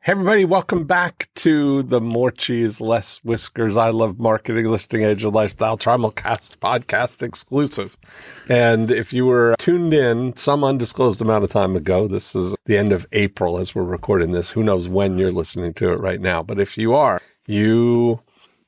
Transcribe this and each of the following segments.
Hey, everybody, welcome back to the More Cheese Less Whiskers. I love marketing, listing, age, and lifestyle Trimalcast podcast exclusive. And if you were tuned in some undisclosed amount of time ago, this is the end of April as we're recording this. Who knows when you're listening to it right now. But if you are,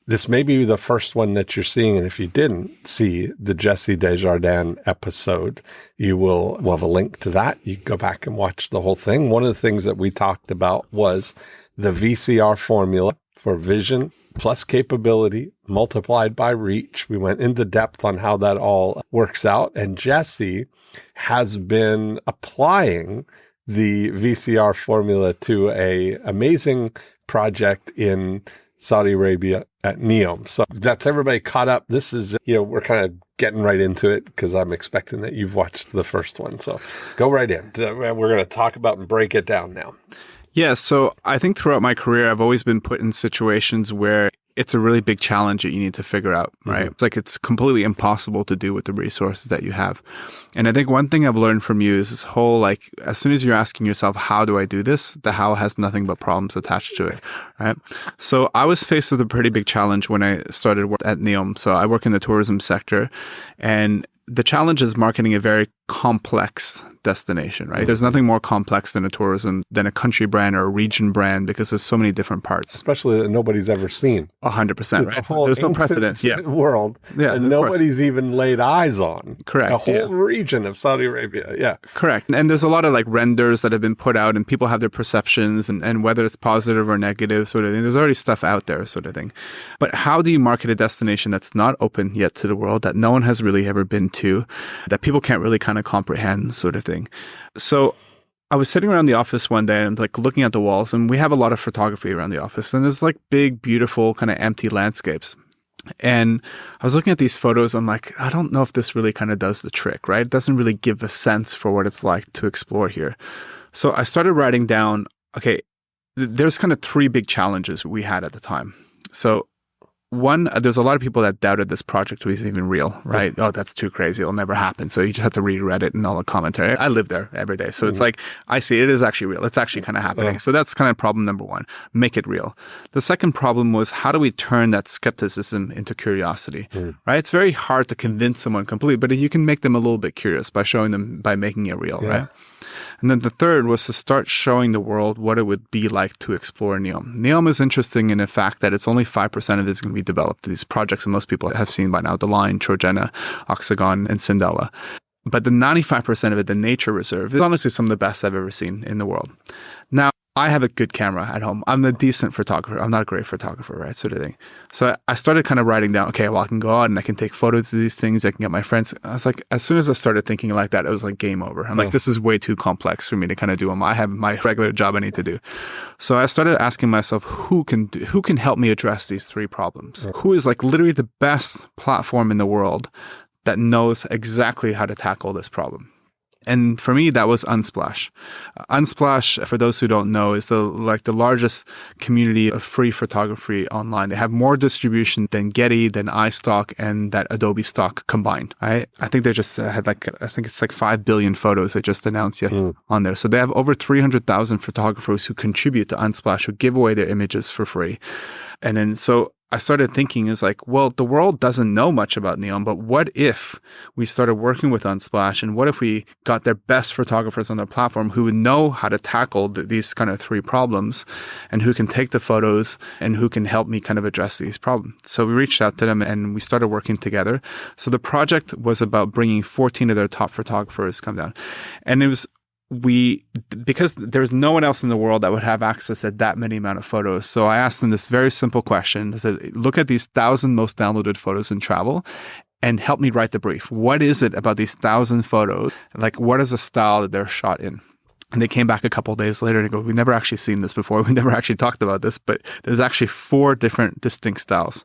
this may be the first one that you're seeing. And if you didn't see the Jesse Desjardins episode, we'll have a link to that. You can go back and watch the whole thing. One of the things that we talked about was the VCR formula for vision plus capability multiplied by reach. We went into depth on how that all works out. And Jesse has been applying the VCR formula to an amazing project in Saudi Arabia at Neom. So that's everybody caught up. This is, we're kind of getting right into it because I'm expecting that you've watched the first one. So go right in. We're going to talk about and break it down now. Yeah. So I think throughout my career, I've always been put in situations where it's a really big challenge that you need to figure out, right? Mm-hmm. It's like it's completely impossible to do with the resources that you have. And I think one thing I've learned from you is this whole, like, as soon as you're asking yourself, how do I do this? The how has nothing but problems attached to it, right? So I was faced with a pretty big challenge when I started work at Neom. So I work in the tourism sector, and the challenge is marketing a very complex destination, right? Mm-hmm. There's nothing more complex than a country brand or a region brand because there's so many different parts. Especially that nobody's ever seen. 100%, right? So there's no precedent. Yeah. World. Yeah. And nobody's even laid eyes on. Correct. A whole region of Saudi Arabia. Yeah. Correct. And there's a lot of like renders that have been put out and people have their perceptions and whether it's positive or negative sort of thing. There's already stuff out there sort of thing. But how do you market a destination that's not open yet to the world, that no one has really ever been to, that people can't really kind of comprehend sort of thing? So I was sitting around the office one day and like looking at the walls, and we have a lot of photography around the office, and there's like big, beautiful kind of empty landscapes. And I was looking at these photos. I'm like, I don't know if this really kind of does the trick, right? It doesn't really give a sense for what it's like to explore here. So I started writing down, okay, there's kind of three big challenges we had at the time. So one, there's a lot of people that doubted this project was even real, right? Oh, that's too crazy. It'll never happen. So you just have to read Reddit and all the commentary. I live there every day. So it's like, I see it is actually real. It's actually kind of happening. So that's kind of problem number one, make it real. The second problem was, how do we turn that skepticism into curiosity, right? It's very hard to convince someone completely, but you can make them a little bit curious by showing them, by making it real, right? And then the third was to start showing the world what it would be like to explore Neom. Neom is interesting in the fact that it's only 5% of it is going to be developed. These projects that most people have seen by now, The Line, Trojena, Oxagon, and Sindela. But the 95% of it, the nature reserve, is honestly some of the best I've ever seen in the world. Now, I have a good camera at home. I'm a decent photographer. I'm not a great photographer, right? Sort of thing. So I started kind of writing down, okay, well, I can go out and I can take photos of these things. I can get my friends. I was like, as soon as I started thinking like that, it was like game over. I'm like, this is way too complex for me to kind of do. I have my regular job I need to do. So I started asking myself, who can help me address these three problems? Who is like literally the best platform in the world that knows exactly how to tackle this problem? And for me, that was Unsplash. Unsplash, for those who don't know, is the largest community of free photography online. They have more distribution than Getty, than iStock, and that Adobe Stock combined. I think they just had I think it's like 5 billion photos they just announced on there. So they have over 300,000 photographers who contribute to Unsplash, who give away their images for free. And then so I started thinking is like, well, the world doesn't know much about Neom, but what if we started working with Unsplash, and what if we got their best photographers on their platform who would know how to tackle these kind of three problems, and who can take the photos and who can help me kind of address these problems. So we reached out to them and we started working together. So the project was about bringing 14 of their top photographers come down. And it was because there's no one else in the world that would have access to that many amount of photos. So I asked them this very simple question. I said, look at these 1,000 most downloaded photos in travel and help me write the brief. What is it about these 1,000 photos? Like, what is the style that they're shot in? And they came back a couple of days later and go, we've never actually seen this before. We've never actually talked about this, but there's actually 4 different distinct styles.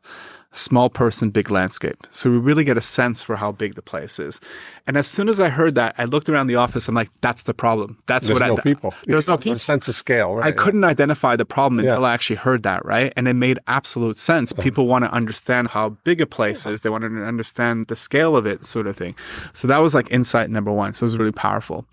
Small person, big landscape. So we really get a sense for how big the place is. And as soon as I heard that, I looked around the office. I'm like, that's the problem. There's no people. There's no people. Sense of scale, right? I couldn't identify the problem until I actually heard that, right? And it made absolute sense. People want to understand how big a place is. They want to understand the scale of it, sort of thing. So that was like insight number 1. So it was really powerful.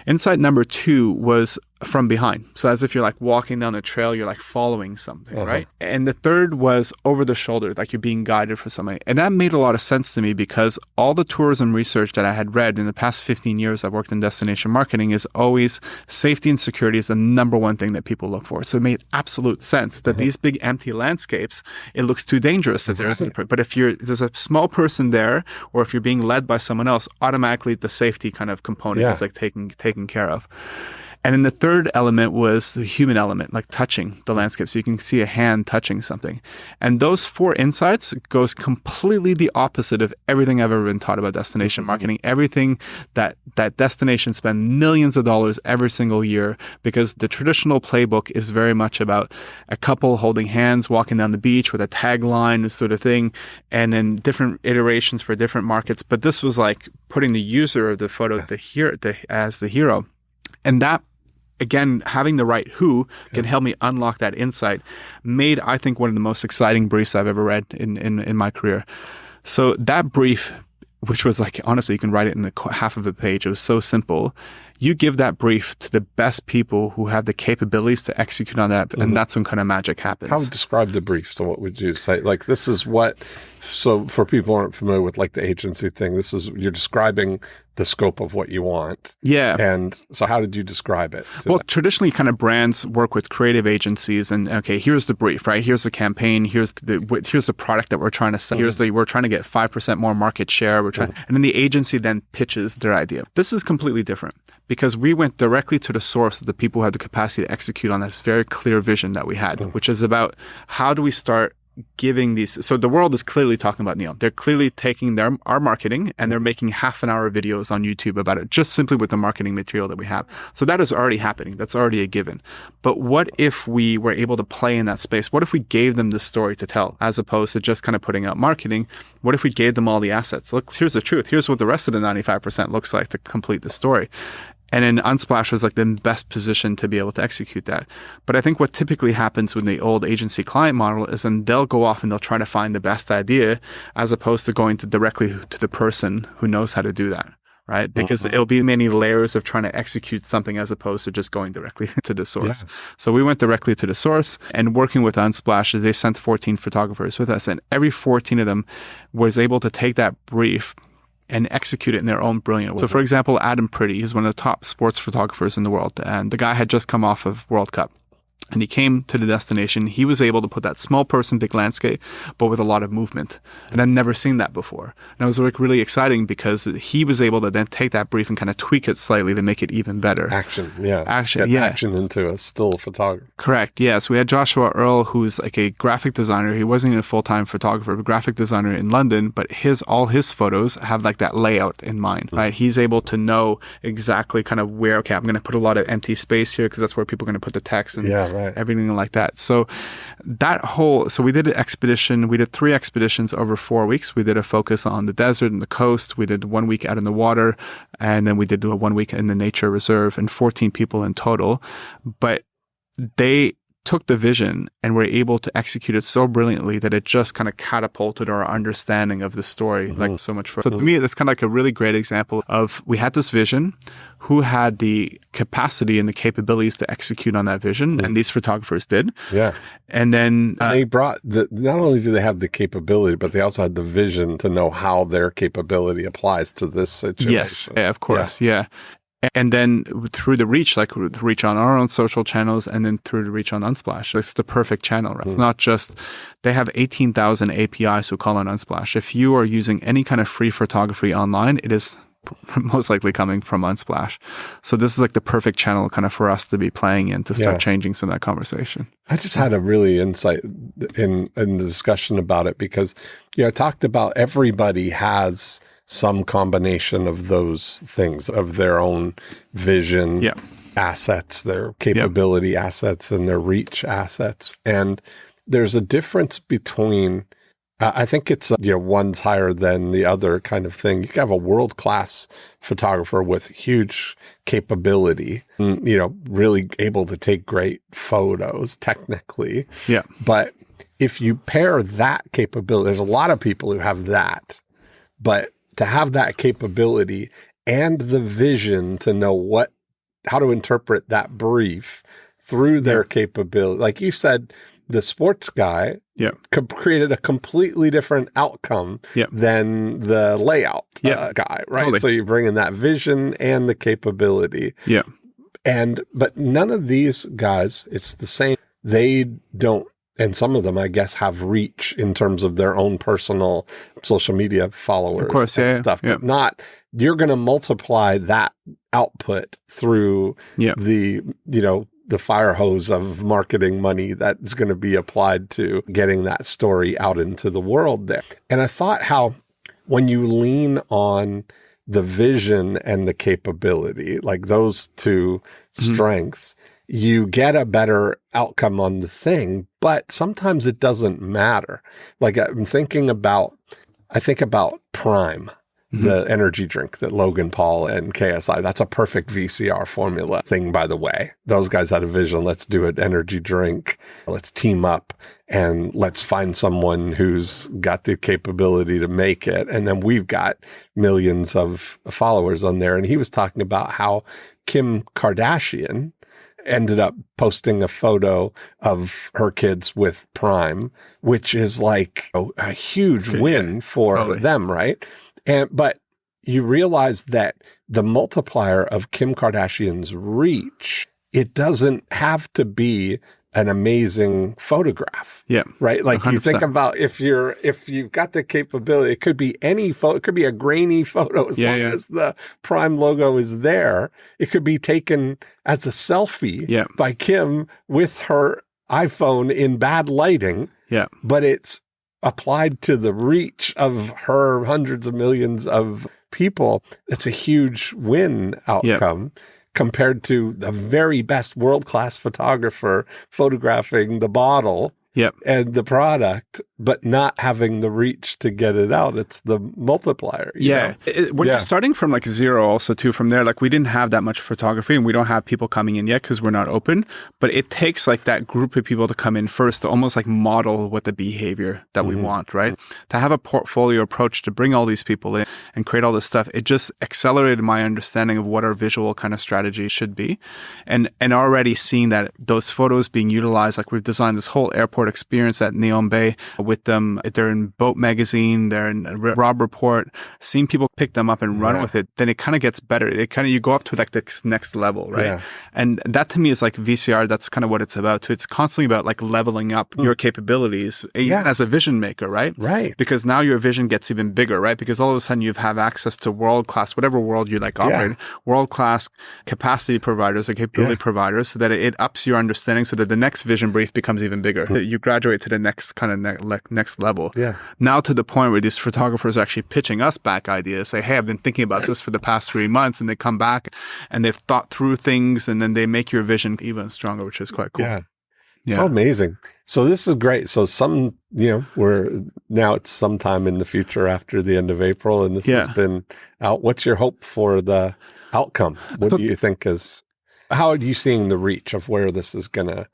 Insight number 2 was from behind. So as if you're like walking down the trail, you're like following something, right? And the third was over the shoulder, like you're being guided for something. And that made a lot of sense to me because all the tourism research that I had read in the past 15 years I've worked in destination marketing is always safety and security is the number one thing that people look for. So it made absolute sense that these big empty landscapes, it looks too dangerous if there isn't. But if there's a small person there, or if you're being led by someone else, automatically the safety kind of component is like taken care of. And then the third element was the human element, like touching the landscape. So you can see a hand touching something. And those 4 insights goes completely the opposite of everything I've ever been taught about destination marketing. Everything that destinations spend millions of dollars every single year, because the traditional playbook is very much about a couple holding hands, walking down the beach with a tagline sort of thing, and then different iterations for different markets. But this was like putting the user of the photo as the hero. And that, again, having the right who can help me unlock that insight made, I think, one of the most exciting briefs I've ever read in my career. So that brief, which was like, honestly, you can write it in half of a page. It was so simple. You give that brief to the best people who have the capabilities to execute on that, and that's when kind of magic happens. How would describe the brief? So what would you say? Like, this is what, so for people who aren't familiar with like the agency thing, you're describing the scope of what you want. Yeah. And so how did you describe it? Well, traditionally kind of brands work with creative agencies and, okay, here's the brief, right? Here's the campaign. Here's the product that we're trying to sell. We're trying to get 5% more market share. And then the agency then pitches their idea. This is completely different because we went directly to the source of the people who had the capacity to execute on this very clear vision that we had, which is about how do we start giving these. So the world is clearly talking about Neom. They're clearly taking our marketing and they're making half-an-hour videos on YouTube about it, just simply with the marketing material that we have. So that is already happening. That's already a given. But what if we were able to play in that space? What if we gave them the story to tell, as opposed to just kind of putting out marketing? What if we gave them all the assets? Look, here's the truth. Here's what the rest of the 95% looks like to complete the story. And then Unsplash was like the best position to be able to execute that. But I think what typically happens with the old agency client model is then they'll go off and they'll try to find the best idea as opposed to going directly to the person who knows how to do that, right? Because it'll be many layers of trying to execute something as opposed to just going directly to the source. Yeah. So we went directly to the source, and working with Unsplash, they sent 14 photographers with us, and every 14 of them was able to take that brief and execute it in their own brilliant way. So for example, Adam Pretty is one of the top sports photographers in the world. And the guy had just come off of World Cup. And he came to the destination. He was able to put that small person, big landscape, but with a lot of movement. And I'd never seen that before. And it was like really exciting because he was able to then take that brief and kind of tweak it slightly to make it even better. Action into a still photography. Correct. Yeah. So we had Joshua Earl, who's like a graphic designer. He wasn't even a full-time photographer, but graphic designer in London, but all his photos have like that layout in mind, right? He's able to know exactly kind of where, okay, I'm going to put a lot of empty space here because that's where people are going to put the text and everything like that. So we did an expedition. We did 3 expeditions over 4 weeks. We did a focus on the desert and the coast. We did 1 week out in the water, and then we did 1 week in the nature reserve, and 14 people in total. But they took the vision and were able to execute it so brilliantly that it just kind of catapulted our understanding of the story like so much further. So to me, that's kind of like a really great example of we had this vision, who had the capacity and the capabilities to execute on that vision, and these photographers did. Yeah. And then they brought not only do they have the capability, but they also had the vision to know how their capability applies to this situation. Yes, yeah, of course, yeah. And then through the reach, like reach on our own social channels, and then through the reach on Unsplash, it's the perfect channel. Right? It's not just, they have 18,000 APIs who call on Unsplash. If you are using any kind of free photography online, it is most likely coming from Unsplash. So this is like the perfect channel kind of for us to be playing in to start changing some of that conversation. I just had a really insight in the discussion about it because, I talked about everybody has some combination of those things, of their own vision assets, their capability assets, and their reach assets. And there's a difference between, I think it's, one's higher than the other kind of thing. You can have a world-class photographer with huge capability, really able to take great photos technically. Yeah. But if you pair that capability, there's a lot of people who have that, but to have that capability and the vision to know what to interpret that brief through their capability. Like you said, the sports guy created a completely different outcome than the layout guy, right? Totally. So you bring in that vision and the capability. Yeah. But none of these guys, it's the same. They don't, and some of them, I guess, have reach in terms of their own personal social media followers, of course, and stuff. But not, you're going to multiply that output through the fire hose of marketing money that's going to be applied to getting that story out into the world there. And I thought how when you lean on the vision and the capability, like those two strengths, you get a better outcome on the thing, but sometimes it doesn't matter. Like I think about Prime. The energy drink that Logan Paul and KSI, that's a perfect VCR formula thing, by the way. Those guys had a vision. Let's do an energy drink. Let's team up and let's find someone who's got the capability to make it. And then we've got millions of followers on there. And he was talking about how Kim Kardashian ended up posting a photo of her kids with Prime, which is like a huge win for them, right? But you realize that the multiplier of Kim Kardashian's reach, it doesn't have to be an amazing photograph. Yeah. Right? Like 100%. You think about if you've got the capability, it could be any photo, it could be a grainy photo as long as the Prime logo is there. It could be taken as a selfie by Kim with her iPhone in bad lighting. Yeah. But it's applied to the reach of her hundreds of millions of people. It's a huge win outcome compared to the very best world-class photographer photographing the bottle and the product, but not having the reach to get it out. It's the multiplier. When you're starting from like zero also too, from there, like we didn't have that much photography and we don't have people coming in yet because we're not open, but it takes like that group of people to come in first to almost like model what the behavior that we want, right? To have a portfolio approach to bring all these people in and create all this stuff, it just accelerated my understanding of what our visual kind of strategy should be. And already seeing that those photos being utilized, like we've designed this whole airport experience at Neom Bay with them. They're in Boat Magazine, they're in Rob Report, seeing people pick them up and run with it, then it kind of gets better. You go up to like the next level, right? Yeah. And that to me is like VCR, that's kind of what it's about too. It's constantly about like leveling up your capabilities even as a vision maker, right? Right. Because now your vision gets even bigger, right? Because all of a sudden you have access to world-class, whatever world you like operate, world-class capacity providers or capability providers so that it ups your understanding so that the next vision brief becomes even bigger. You graduate to the next kind of next level. Yeah. Now to the point where these photographers are actually pitching us back ideas. Say, hey, I've been thinking about this for the past 3 months, and they come back and they've thought through things, and then they make your vision even stronger, which is quite cool. Yeah. So amazing. So this is great. So it's sometime in the future after the end of April, and this has been out. What's your hope for the outcome? What do you think how are you seeing the reach of where this is going to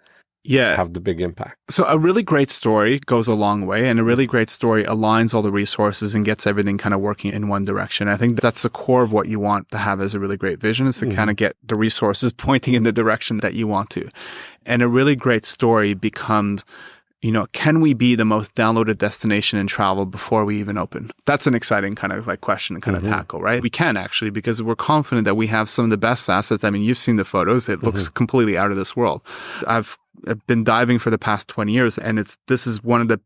have the big impact? So a really great story goes a long way, and a really great story aligns all the resources and gets everything kind of working in one direction. I think that's the core of what you want to have as a really great vision, is to kind of get the resources pointing in the direction that you want to. And a really great story becomes, can we be the most downloaded destination in travel before we even open? That's an exciting kind of like question to kind of tackle, right? We can actually, because we're confident that we have some of the best assets. I mean, you've seen the photos. It looks completely out of this world. I've been diving for the past 20 years, and this is one of the,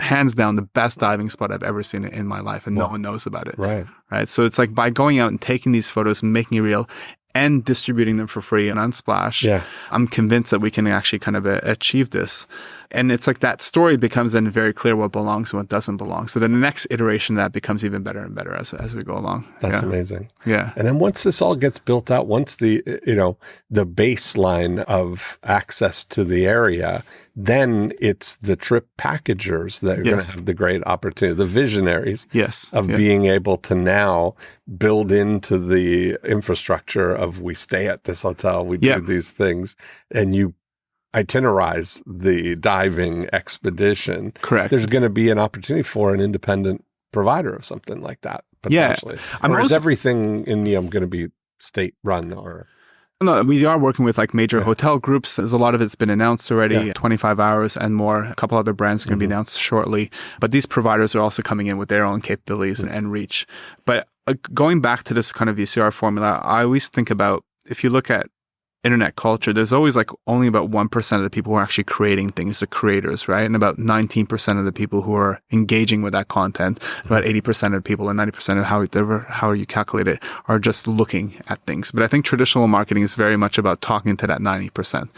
hands down, the best diving spot I've ever seen in my life, and no one knows about it. Right. So it's like by going out and taking these photos and making it real and distributing them for free and Unsplash, I'm convinced that we can actually kind of achieve this. And it's like that story becomes then very clear what belongs and what doesn't belong. So then the next iteration of that becomes even better and better as we go along. That's amazing. Yeah. And then once this all gets built out, once the baseline of access to the area, then it's the trip packagers that are going to have the great opportunity, the visionaries of being able to now build into the infrastructure of we stay at this hotel, we do these things, and you itinerize the diving expedition. Correct. There's going to be an opportunity for an independent provider of something like that, potentially. Or is everything in Neom going to be state run or? No, we are working with like major hotel groups. There's a lot of it's been announced already, 25 hours and more. A couple other brands are going to be announced shortly. But these providers are also coming in with their own capabilities and reach. But going back to this kind of VCR formula, I always think about, if you look at internet culture, there's always like only about 1% of the people who are actually creating things, the creators, right? And about 19% of the people who are engaging with that content, about 80% of the people and 90% of how you calculate it are just looking at things. But I think traditional marketing is very much about talking to that 90%.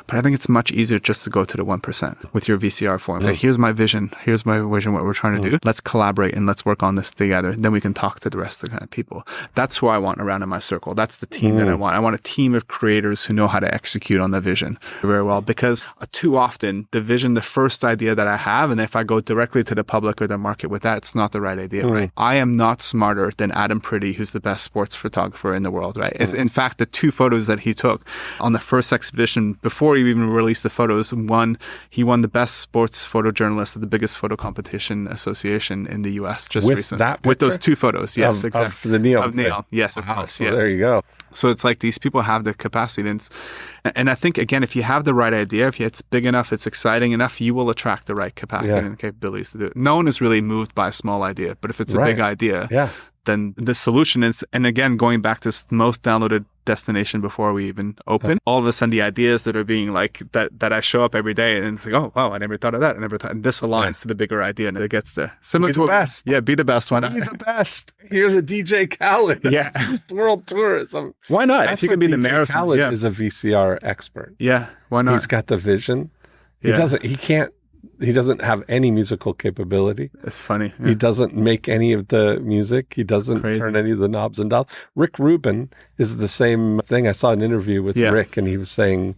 But I think it's much easier just to go to the 1% with your VCR form. Like, here's my vision, what we're trying to do. Let's collaborate and let's work on this together. Then we can talk to the rest of the kind of people. That's who I want around in my circle. That's the team that I want. I want a team of creators who know how to execute on the vision very well, because too often the first idea that I have, and if I go directly to the public or the market with that, it's not the right idea, right? I am not smarter than Adam Pretty, who's the best sports photographer in the world, right? In fact, the 2 photos that he took on the first expedition, before he even released the photos, he won the best sports photojournalist at the biggest photo competition association in the US just recently. With those 2 photos, yes, exactly. Of the Neom. Of Neom, yes, of course. So there you go. So it's like these people have the capacity. And I think, again, if you have the right idea, if it's big enough, it's exciting enough, you will attract the right capacity and capabilities to do it. No one is really moved by a small idea, but if it's a big idea, then the solution is, and again, going back to this most downloaded destination before we even open, all of a sudden the ideas that are being like, that I show up every day and it's like, oh, wow, I never thought of that. And this aligns to the bigger idea and it gets there. Similar be the best. Yeah, be the best one. Be the best. Here's a DJ Khaled. World tourism. Why not? If you can be the mayor of Khaled is a VCR expert. Yeah, why not? He's got the vision. He doesn't have any musical capability. It's funny. He doesn't make any of the music. He doesn't turn any of the knobs and dials. Rick Rubin is the same thing. I saw an interview with Rick, and he was saying,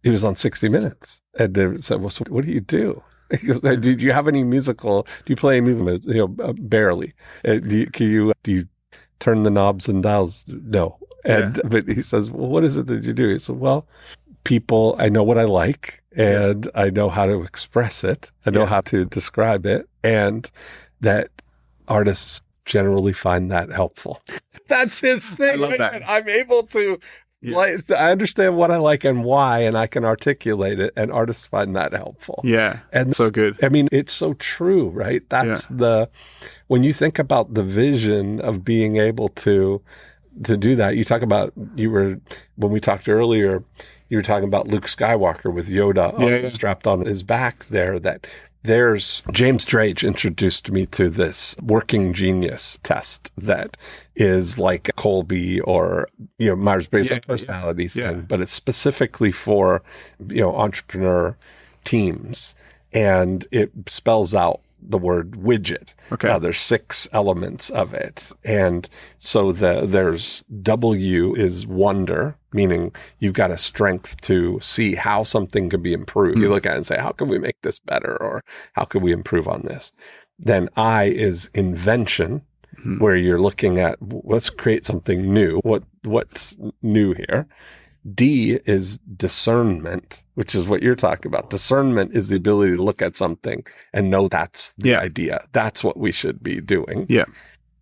he was on 60 Minutes. And they said, well, so what do you do? He goes, do you have any musical, do you play any music? Barely. Do you turn the knobs and dials? No. But he says, well, what is it that you do? He said, well, I know what I like, and I know how to express it. I know how to describe it, and that artists generally find that helpful. That's his thing. I love that. I'm able to, I understand what I like and why, and I can articulate it, and artists find that helpful. Yeah. And so good. I mean, it's so true, right? That's when you think about the vision of being able to do that, you talk about, when we talked earlier, you were talking about Luke Skywalker with Yoda strapped on his back there. There's James Drage introduced me to this working genius test that is like a Colby or, Myers-Briggs personality thing, but it's specifically for, entrepreneur teams. And it spells out the word widget. Okay. Now there's 6 elements of it. And so there's W is wonder, meaning you've got a strength to see how something could be improved. You look at it and say, how can we make this better? Or how can we improve on this? Then I is invention, where you're looking at, let's create something new. What's new here? D is discernment, which is what you're talking about. Discernment is the ability to look at something and know that's the idea. That's what we should be doing. Yeah.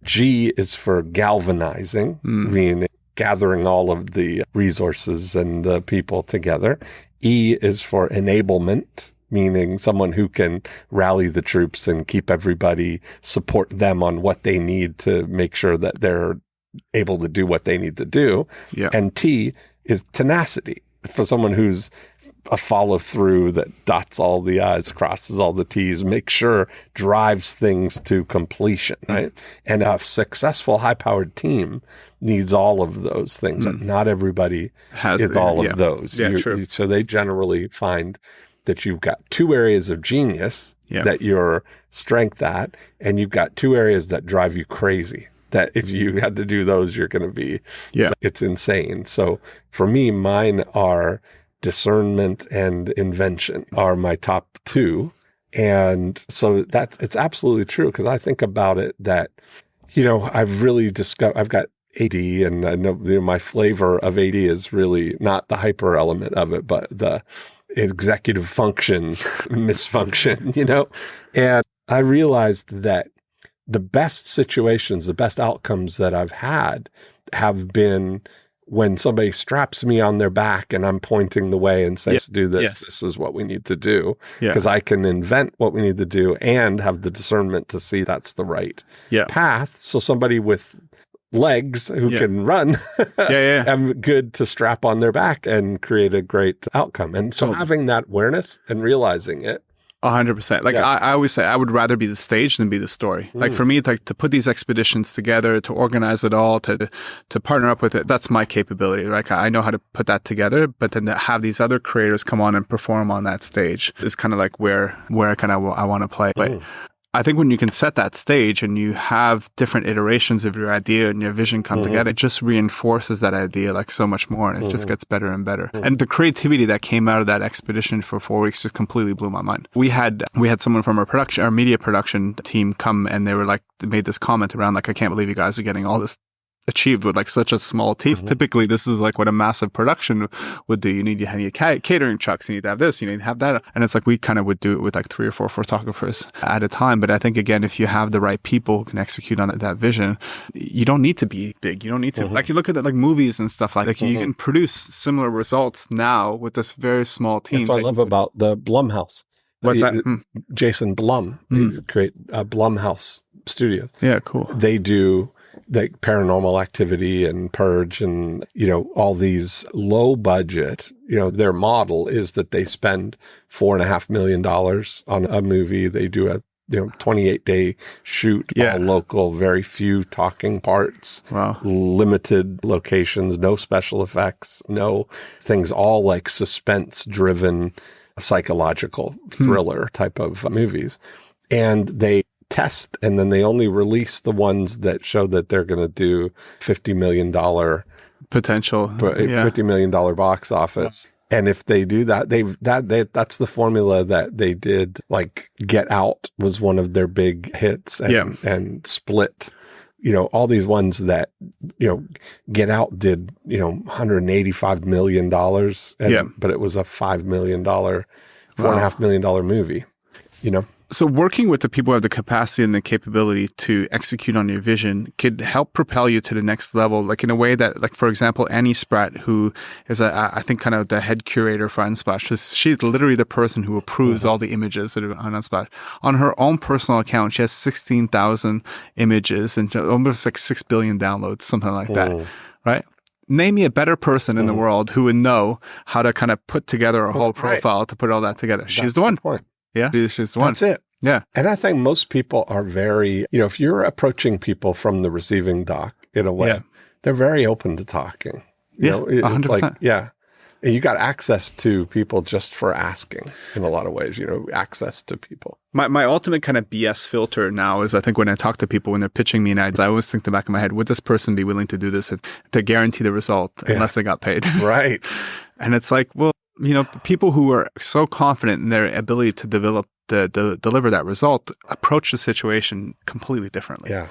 G is for galvanizing, meaning gathering all of the resources and the people together. E is for enablement, meaning someone who can rally the troops and keep everybody, support them on what they need to make sure that they're able to do what they need to do. Yeah. And T is tenacity, for someone who's a follow through that dots all the I's, crosses all the T's, make sure drives things to completion, right? And a successful high powered team needs all of those things. Not everybody has all of those. True. So they generally find that you've got 2 areas of genius that you're strength at, and you've got 2 areas that drive you crazy. That if you had to do those, you're going to be, it's insane. So for me, mine are discernment and invention are my top 2. And so it's absolutely true, because I think about it that, I've really discovered, I've got AD, and I know my flavor of AD is really not the hyper element of it, but the executive function misfunction, and I realized that the best situations, the best outcomes that I've had have been when somebody straps me on their back and I'm pointing the way and says, do this, Yes. this is what we need to do. Yeah. Because I can invent what we need to do and have the discernment to see that's the right path. So somebody with legs who can run I'm good to strap on their back and create a great outcome. And so having that awareness and realizing it. 100%. Like I always say, I would rather be the stage than be the story. Like for me, like to put these expeditions together, to organize it all, to partner up with it, that's my capability. Like I know how to put that together, but then to have these other creators come on and perform on that stage is kind of like where I want to play. But I think when you can set that stage and you have different iterations of your idea and your vision come together, it just reinforces that idea like so much more, and it just gets better and better. And the creativity that came out of that expedition for 4 weeks just completely blew my mind. We had someone from our media production team come, and they made this comment around like, I can't believe you guys are getting all this achieved with like such a small team. Typically, this is like what a massive production would do. You need catering trucks, you need to have this, you need to have that. And it's like we kind of would do it with like 3 or 4 photographers at a time. But I think, again, if you have the right people who can execute on that vision, you don't need to be big. You don't need to, like you look at like movies and stuff like you can produce similar results now with this very small team. That's what I love about the Blumhouse. What's that? Jason Blum. He's great. Blumhouse Studios. Yeah, cool. They do like Paranormal Activity and Purge and, all these low budget, their model is that they spend $4.5 million on a movie. They do a 28-day shoot, all local, very few talking parts, limited locations, no special effects, no things, all like suspense driven psychological thriller type of movies. And they test, and then they only release the ones that show that they're going to do $50 million potential, $50 million box office. And if they do that, that's the formula that they did. Like Get Out was one of their big hits, and Split. All these ones that, Get Out did, $185 million, but it was a $5 million, $4.5 million movie, So working with the people who have the capacity and the capability to execute on your vision could help propel you to the next level, like in a way that, like, for example, Annie Spratt, who is, I think, kind of the head curator for Unsplash. She's literally the person who approves all the images that are on Unsplash. On her own personal account, she has 16,000 images and almost like 6 billion downloads, something like that, right? Name me a better person in the world who would know how to kind of put together a whole profile to put all that together. She's the one. Yeah, she's the one. That's it. Yeah. And I think most people are very, if you're approaching people from the receiving dock in a way, they're very open to talking. It's 100%. Like, and you got access to people just for asking in a lot of ways, access to people. My ultimate kind of BS filter now is, I think when I talk to people, when they're pitching me ads, I always think in the back of my head, would this person be willing to do this to guarantee the result unless they got paid? Right. And it's like, well, people who are so confident in their ability to deliver that result approach the situation completely differently. Yeah.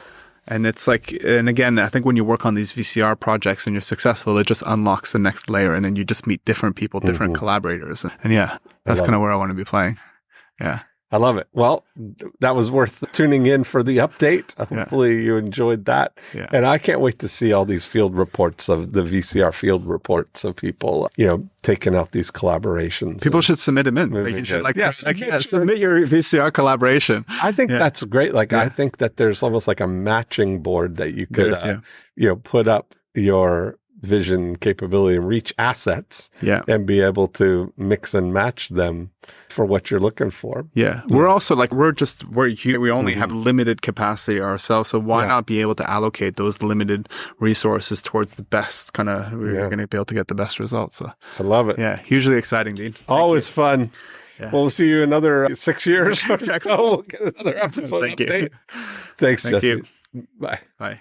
And it's like, and again, I think when you work on these VCR projects and you're successful, it just unlocks the next layer, and then you just meet different people, different collaborators. And that's kind of where I want to be playing. Yeah. I love it. Well, that was worth tuning in for the update. Hopefully you enjoyed that. Yeah. And I can't wait to see all these field reports of the VCR field reports of people, taking out these collaborations. People should submit them in. Submit your VCR collaboration. I think that's great. Like, I think that there's almost like a matching board that you could, put up your vision capability and reach assets and be able to mix and match them for what you're looking for. Yeah. We're also like, we only have limited capacity ourselves. So why not be able to allocate those limited resources towards the best we're going to be able to get the best results. So I love it. Yeah. Hugely exciting, Dean. Always fun. Yeah. Well, we'll see you another 6 years. We'll get another episode update. Thanks, Jesse. You. Bye. Bye.